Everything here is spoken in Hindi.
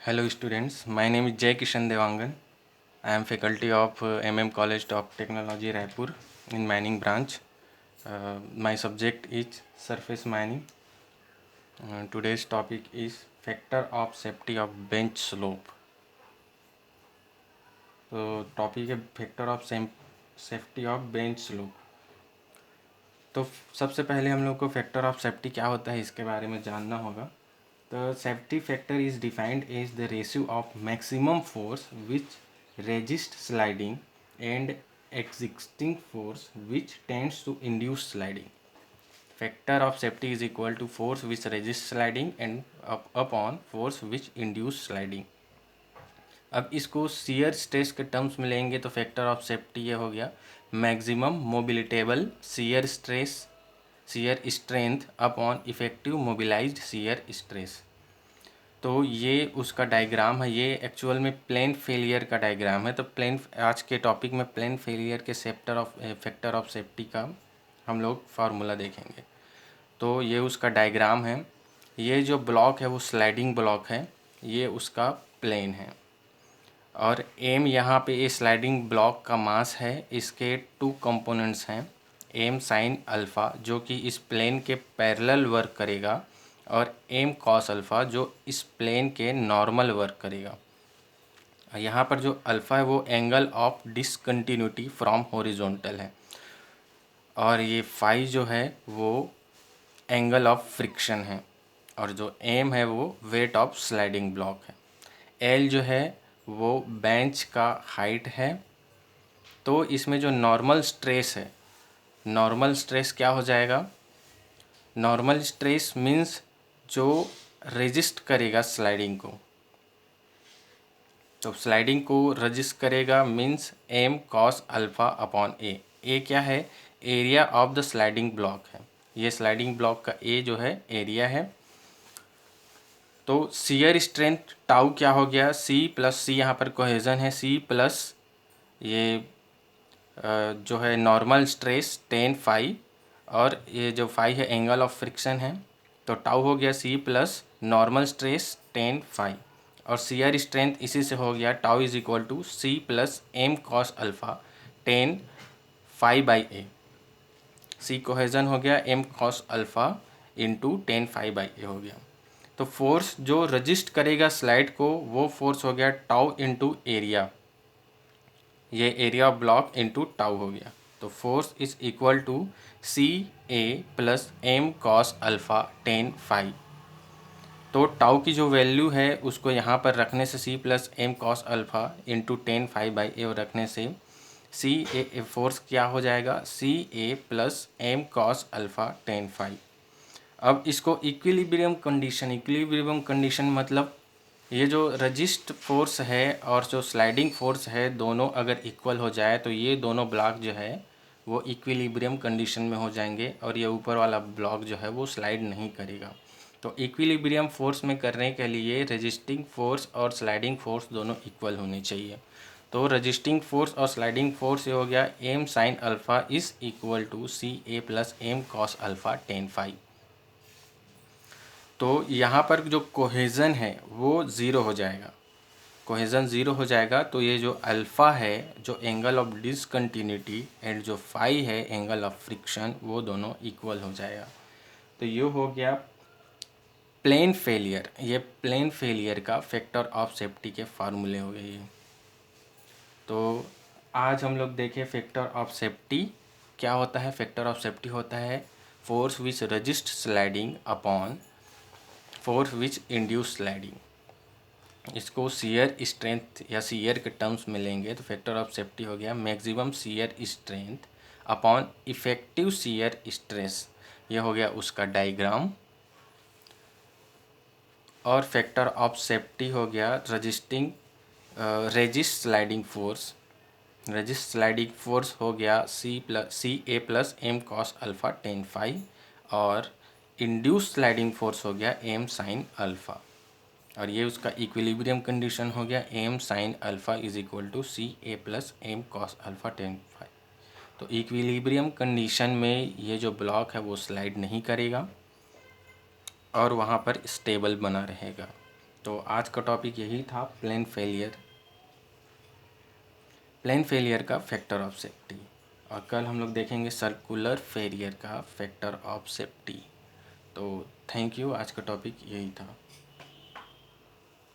Hello students, my name is Jay Kishan Devangan. I am faculty of College of Technology Raipur in mining branch. My subject is surface mining. Today's topic is factor of safety of bench slope. तो टॉपिक है factor of safety of bench slope. तो सबसे पहले हम लोग को फैक्टर ऑफ सेफ्टी क्या होता है इसके बारे में जानना होगा। The safety factor is defined as the ratio of maximum force which resists sliding and existing force which tends to induce sliding. Factor of safety is equal to force which resists sliding and upon force which induce sliding. अब इसको शियर स्ट्रेस के टर्म्स में लेंगे तो फैक्टर ऑफ सेफ्टी ये हो गया maximum mobilisable shear stress shear strength upon effective mobilised shear stress. तो ये उसका डायग्राम है, ये एक्चुअल में प्लेन फेलियर का डायग्राम है। तो आज के टॉपिक में प्लेन फेलियर के फैक्टर ऑफ सेफ्टी का हम लोग फार्मूला देखेंगे। तो ये उसका डायग्राम है। ये जो ब्लॉक है वो स्लाइडिंग ब्लॉक है, ये उसका प्लेन है और एम यहाँ पे ये स्लाइडिंग ब्लॉक का मास है। इसके टू कंपोनेंट्स हैं, एम साइन अल्फ़ा जो कि इस प्लेन के पैरेलल वर्क करेगा और एम कॉस अल्फ़ा जो इस प्लेन के नॉर्मल वर्क करेगा। यहाँ पर जो अल्फ़ा है वो angle of discontinuity from horizontal है और ये फाई जो है वो एंगल ऑफ फ्रिक्शन है और जो एम है वो वेट ऑफ स्लाइडिंग ब्लॉक है। एल जो है वो बेंच का हाइट है। तो इसमें जो नॉर्मल स्ट्रेस है, नॉर्मल स्ट्रेस क्या हो जाएगा? नॉर्मल स्ट्रेस मीन्स जो रेजिस्ट करेगा स्लाइडिंग को। तो स्लाइडिंग को रेजिस्ट करेगा means M cos alpha upon A. A क्या है? Area of the sliding block है। ये स्लाइडिंग ब्लॉक का ए जो है एरिया है। तो शियर स्ट्रेंथ टाउ क्या हो गया? सी प्लस सी, यहाँ पर कोहेजन है, सी प्लस ये जो है नॉर्मल स्ट्रेस 10 फाई और ये जो फाई है एंगल ऑफ फ्रिक्शन है। तो टाउ हो गया C plus normal stress 10 phi और शियर स्ट्रेंथ इसी से हो गया tau is equal to C plus M cos alpha 10 phi by A. C cohesion हो गया, M cos alpha into 10 phi by A हो गया। तो फोर्स जो रजिस्ट करेगा स्लाइड को वो फोर्स हो गया टाउ इंटू एरिया, ये area of block into tau हो गया। तो force is equal to C A plus M cos alpha 10 phi. तो टाउ की जो वैल्यू है उसको यहाँ पर रखने से C plus M cos alpha into 10 phi by A रखने से सी ए फोर्स क्या हो जाएगा? C A plus M cos alpha 10 phi. अब इसको इक्विलिब्रियम कंडीशन मतलब ये जो रजिस्ट फोर्स है और जो स्लाइडिंग फोर्स है दोनों अगर इक्वल हो जाए तो ये दोनों ब्लॉक जो है वो इक्विलिब्रियम कंडीशन में हो जाएंगे और ये ऊपर वाला ब्लॉक जो है वो स्लाइड नहीं करेगा। तो इक्विलिब्रियम फोर्स में करने के लिए रजिस्टिंग फोर्स और स्लाइडिंग फोर्स दोनों इक्वल होने चाहिए। तो रजिस्टिंग फोर्स और स्लाइडिंग फोर्स ये हो गया M sine alpha is equal to C A plus M cos alpha 10 phi. तो यहाँ पर जो कोहेजन है वो ज़ीरो हो जाएगा, कोहेजन ज़ीरो हो जाएगा। तो ये जो अल्फ़ा है जो एंगल ऑफ डिसकंटिन्यूटी एंड जो फाई है एंगल ऑफ फ्रिक्शन वो दोनों इक्वल हो जाएगा। तो ये हो गया प्लेन फेलियर। ये प्लेन फेलियर का फैक्टर ऑफ सेफ्टी के फार्मूले हो गए। तो आज हम लोग देखें फैक्टर ऑफ सेफ्टी क्या होता है। फैक्टर ऑफ सेफ्टी होता है force which resist sliding upon force which induce sliding. इसको शियर स्ट्रेंथ या शियर के टर्म्स में लेंगे तो फैक्टर ऑफ सेफ्टी हो गया maximum shear strength upon effective shear stress. ये हो गया उसका डायग्राम। और फैक्टर ऑफ सेफ्टी हो गया resist sliding force. Resist sliding force हो गया C A plus M cos alpha 10 phi और इंड्यूस स्लाइडिंग फोर्स हो गया एम साइन अल्फ़ा और ये उसका इक्विलिब्रियम कंडीशन हो गया M sine alpha is equal to C A plus M cos alpha 10 phi. तो इक्विलिब्रियम कंडीशन में ये जो ब्लॉक है वो स्लाइड नहीं करेगा और वहाँ पर स्टेबल बना रहेगा। तो आज का टॉपिक यही था, प्लेन फेलियर का फैक्टर ऑफ सेफ्टी। और कल हम लोग देखेंगे सर्कुलर फेलियर का फैक्टर ऑफ सेफ्टी। तो थैंक यू, आज का टॉपिक यही था।